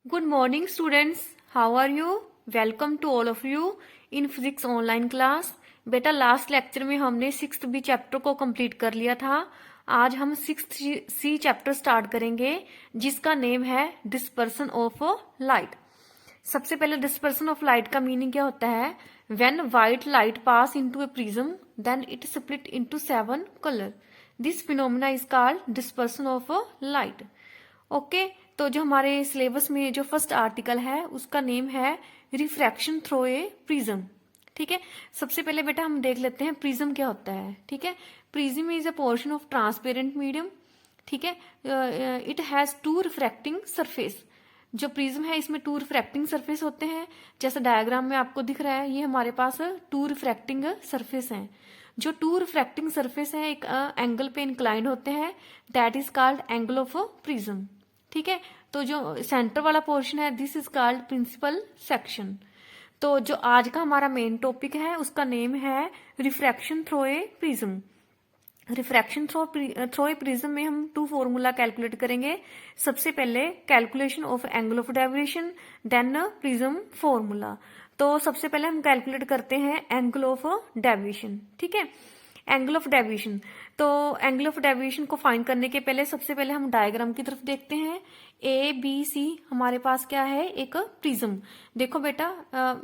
Good morning students, how are you? Welcome to all of you in physics online class. बेटा last lecture में हमने 6th B chapter को complete कर लिया था। आज हम 6th सी चैप्टर स्टार्ट करेंगे जिसका नेम है डिस्पर्सन ऑफ लाइट। सबसे पहले डिस्पर्सन ऑफ लाइट का मीनिंग क्या होता है? When white light pass into a prism then it split into 7 colour. This phenomena is called dispersion of light. Okay, तो जो हमारे सिलेबस में जो फर्स्ट आर्टिकल है उसका नेम है रिफ्रैक्शन थ्रू ए प्रिज्म। ठीक है, सबसे पहले बेटा हम देख लेते हैं प्रिज्म क्या होता है। ठीक है, prism is a portion of transparent medium. ठीक है, it has two refracting surface. जो प्रिज्म है इसमें 2 रिफ्रैक्टिंग सरफेस होते हैं, जैसा डायग्राम में आपको दिख रहा है। ये हमारे पास 2 रिफ्रैक्टिंग सरफेस हैं। जो 2 रिफ्रैक्टिंग सरफेस है एक एंगल पे इंक्लाइंड होते हैं, that is called angle of prism. ठीक है, तो जो सेंटर वाला पोर्शन है this is called principal section. तो जो आज का हमारा मेन टॉपिक है उसका नेम है refraction through a prism. Refraction through a prism में हम 2 फॉर्मूला कैलकुलेट करेंगे। सबसे पहले calculation of angle of deviation, then prism formula. तो सबसे पहले हम कैलकुलेट करते हैं एंगल ऑफ डेविएशन। ठीक है, एंगल ऑफ डेविएशन। तो एंगल ऑफ डेविएशन को फाइंड करने के पहले सबसे पहले हम डायग्राम की तरफ देखते हैं। ए बी सी हमारे पास क्या है? एक प्रिज्म। देखो बेटा,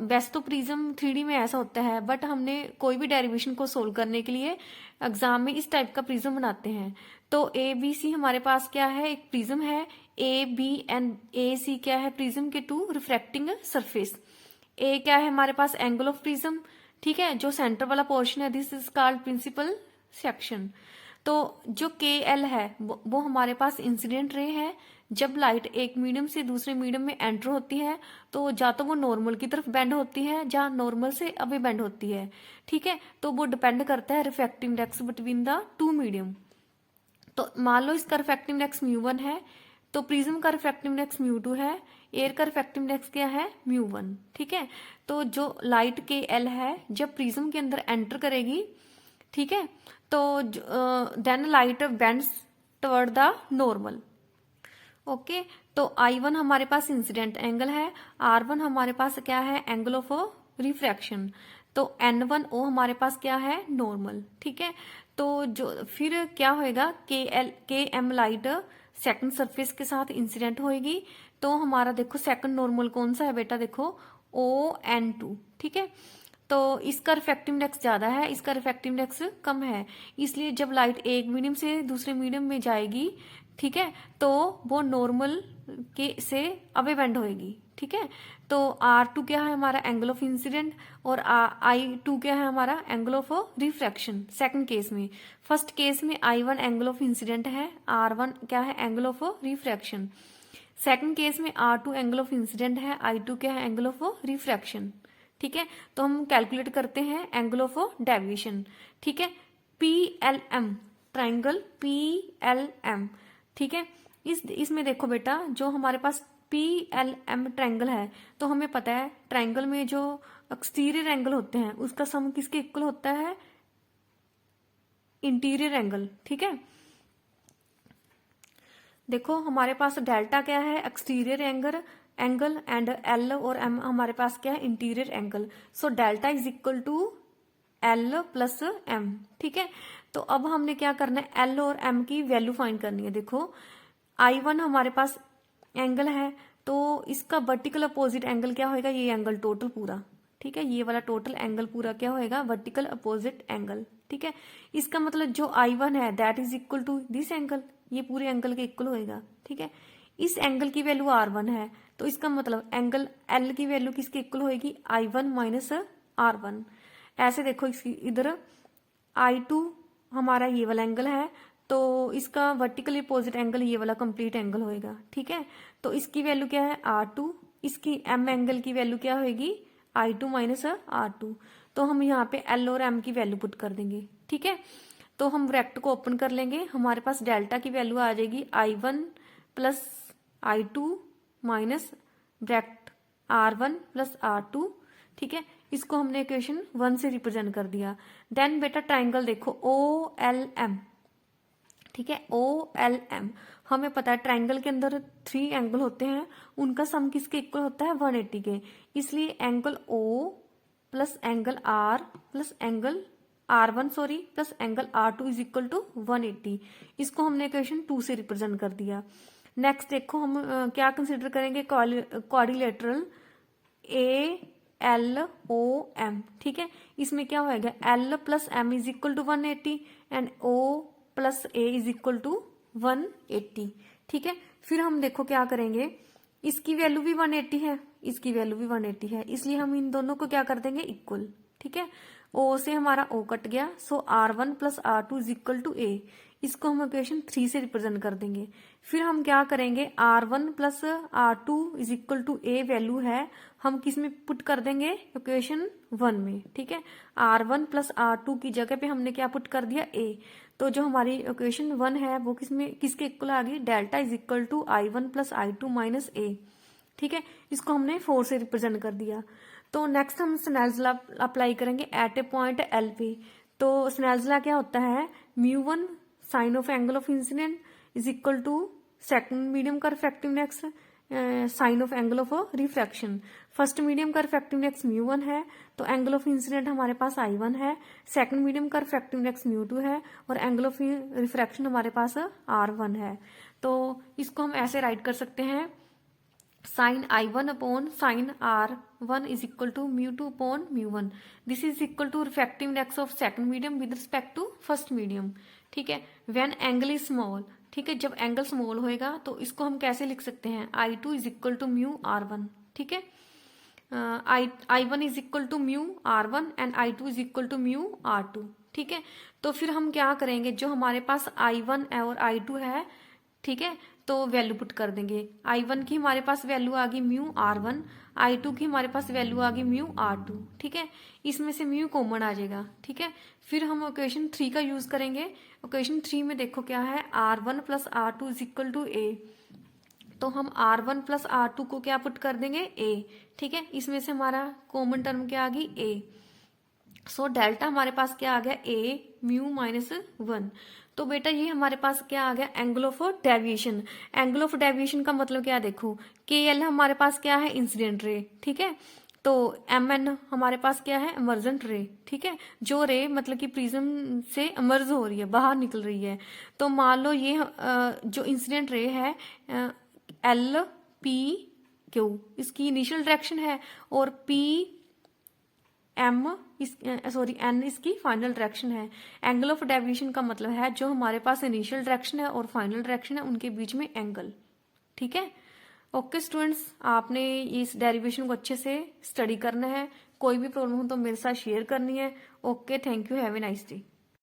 वैसे तो प्रिज्म 3D में ऐसा होता है, बट हमने कोई भी डेरिवेशन को सोल्व करने के लिए एग्जाम में इस टाइप का प्रिज्म बनाते हैं। तो ए बी सी हमारे पास क्या है? एक प्रिज्म है। ए बी एंड ए सी क्या है? प्रिज्म के 2 रिफ्रैक्टिंग सरफेस। ए क्या है हमारे पास? Angle of prism. ठीक है, जो सेंटर वाला पोर्शन है this is called principal section. तो जो के एल है वो हमारे पास इंसिडेंट रे है। जब लाइट एक मीडियम से दूसरे मीडियम में एंटर होती है तो जा तो वो नॉर्मल की तरफ बेंड होती है, जहाँ नॉर्मल से अवे बेंड होती है। ठीक है, तो वो डिपेंड करता है refractive index between the 2 medium. तो मान लो इसका रिफ्रैक्टिव इंडेक्स μ1 है, तो प्रिज्म का रिफ्रैक्टिव इंडेक्स μ2 है, एयर का रिफ्रैक्टिव इंडेक्स क्या है? μ1। ठीक है, तो जो लाइट के एल है जब प्रिज्म के अंदर एंटर करेगी, ठीक है, तो then light bends toward the normal. Okay, तो I1 हमारे पास इंसिडेंट एंगल है, R1 हमारे पास क्या है? Angle of refraction. तो N1O हमारे पास क्या है? नॉर्मल। ठीक है, तो जो फिर क्या होएगा? के एम लाइट सेकंड सरफेस के साथ इंसिडेंट होएगी। तो हमारा देखो सेकंड नॉर्मल कौन सा है बेटा? देखो ON2। ठीक है, तो इसका रिफ्रैक्टिव इंडेक्स ज्यादा है, इसका रिफ्रैक्टिव इंडेक्स कम है, इसलिए जब लाइट एक मीडियम से दूसरे मीडियम में जाएगी, ठीक है, तो वो नॉर्मल के से अवे बेंड होएगी। ठीक है, तो R2 क्या है हमारा? एंगल ऑफ इंसिडेंट, और I2 क्या है हमारा? Angle of refraction second case में। फर्स्ट केस में I1 एंगल ऑफ इंसिडेंट है, R1 क्या है? Angle of refraction. Second case में R2 एंगल ऑफ इंसिडेंट है, I2 क्या है? Angle of refraction. ठीक है, तो हम कैलकुलेट करते हैं एंगल ऑफ डेविएशन। ठीक है, PLM ट्राइंगल PLM। ठीक है, इसमें देखो बेटा जो हमारे पास PLM ट्राइंगल है, तो हमें पता है ट्राइंगल में जो एक्सटीरियर एंगल होते हैं उसका सम किसके इक्वल होता है? Interior angle. ठीक है, देखो हमारे पास डेल्टा क्या है? एक्सटीरियर एंगल एंड L और M हमारे पास क्या है? Interior angle. So delta is equal to L plus M। ठीक है, तो अब हमने क्या करना है? L और M की वैल्यू फाइंड करनी है। देखो I1 हमारे पास एंगल है, तो इसका वर्टिकल अपोजिट एंगल क्या होएगा? ये एंगल टोटल पूरा। ठीक है, ये वाला टोटल एंगल पूरा क्या होएगा? Vertical opposite angle. ठीक है, इसका मतलब जो I1 है that is equal to this angle, ये पूरे एंगल के इक्वल होएगा। ठीक है, इस एंगल की वैल्यू R1 है, तो इसका मतलब एंगल L की वैल्यू किसके इक्वल होएगी? I1 minus R1। ऐसे देखो इसकी इधर I2 हमारा ये वाला एंगल है, तो इसका वर्टिकल अपोजिट एंगल ये वाला कंप्लीट एंगल होएगा। ठीक है, तो इसकी वैल्यू क्या है? R2। इसकी M एंगल की वैल्यू क्या होएगी? I2 minus R2। तो हम यहाँ पे L और M की वैल्यू पुट कर देंगे। ठीक है, तो हम ब्रैकेट को ओपन कर लेंगे, हमारे पास डेल्टा की वैल्यू आ जाएगी I1 प्लस I2 minus bracket R1 plus R2। ठीक है, इसको हमने इक्वेशन 1 से रिप्रेजेंट कर दिया। देन बेटा ट्राइंगल देखो OLM। ठीक है, OLM हमें पता है ट्राइंगल के अंदर 3 एंगल होते हैं, उनका सम किसके इक्वल होता है 180 के। इसलिए angle O plus angle R plus angle R1 sorry plus angle R2 is equal to 180। इसको हमने इक्वेशन 2 से रिप्रेजेंट कर दिया। नेक्स्ट देखो हम क्या कंसिडर करेंगे, क्वाड्रिलेटरल ALOM, ठीक है। इसमें क्या होएगा L plus M is equal to 180 and O plus A is equal to 180, ठीक है। फिर हम देखो क्या करेंगे, इसकी वैल्यू भी 180 है, इसकी वैल्यू भी 180 है, इसलिए हम इन दोनों को क्या कर देंगे इक्वल, ठीक है। O से हमारा O कट गया, so R1 plus R2 is equal to A। इसको हम इक्वेशन 3 से रिप्रेजेंट कर देंगे। फिर हम क्या करेंगे, R1 plus R2 is equal to A value है, हम किस में पुट कर देंगे इक्वेशन 1 में, ठीक है। R1 प्लस R2 की जगह पे हमने क्या पुट कर दिया A। तो जो हमारी इक्वेशन 1 है वो किसके इक्वल आ गई, delta is equal to I1 प्लस I2 माइनस A, ठीक है। इसको हमने 4 से रिप्रेजेंट कर दिया। तो नेक्स्ट हम स्नेल्स लॉ अप्लाई करेंगे एट ए पॉइंट L पे। तो स्नेल्स लॉ क्या होता है, μ1 sine of angle of incidence is equal to second medium का refractive index sine of angle of refraction. First medium का रिफ्रैक्टिव इंडेक्स μ1 है, तो एंगल ऑफ इंसिडेंट हमारे पास I1 है। सेकंड मीडियम का रिफ्रैक्टिव इंडेक्स μ2 है और एंगल ऑफ रिफ्रैक्शन हमारे पास R1 है। तो इसको हम ऐसे राइट कर सकते हैं, sine I1 upon sine R1 is equal to μ2 upon μ1। This is equal to refractive index of second medium with respect to first medium, ठीक है। व्हेन एंगल इज स्मॉल, ठीक है, जब एंगल स्मॉल होएगा तो इसको हम कैसे लिख सकते हैं, I2 is equal to mu R1, ठीक है। I1 is equal to mu R1 and I2 is equal to mu R2, ठीक है। तो फिर हम क्या करेंगे, जो हमारे पास I1 और I2 है, ठीक है, तो वैल्यू पुट कर देंगे। I1 की हमारे पापास वैल्यू आ गई म्यू R1, I2 की हमारे पास वैल्यू आ गई म्यू R2, ठीक है। इसमें से म्यू कॉमन आ जाएगा, ठीक है। फिर हम इक्वेशन 3 का यूज करेंगे। इक्वेशन 3 में देखो क्या है, R1 plus R2 is equal to A। तो हम R1 प्लस R2 को क्या पुट कर देंगे A, ठीक है। इसमें से हमारा कॉमन टर्म क्या आ गई A। सो डेल्टा हमारे पास क्या आ गया A म्यू माइनस 1। तो बेटा ये हमारे पास क्या आ गया, angle of deviation. Angle of deviation का मतलब क्या, देखो KL हमारे पास क्या है इंसिडेंट रे, ठीक है। तो MN हमारे पास क्या है इमर्जेंट रे, ठीक है। जो रे मतलब कि प्रिज्म से इमर्ज हो रही है, बाहर निकल रही है। तो मान लो ये जो इंसिडेंट रे है LPQ इसकी इनिशियल डायरेक्शन है और N इसकी फाइनल डायरेक्शन है। एंगल ऑफ डेविएशन का मतलब है जो हमारे पास इनिशियल डायरेक्शन है और फाइनल डायरेक्शन है उनके बीच में एंगल, ठीक है। ओके स्टूडेंट्स, आपने इस डेरिवेशन को अच्छे से स्टडी करना है। कोई भी प्रॉब्लम हो तो मेरे साथ शेयर करनी है। Okay, thank you, have a nice day.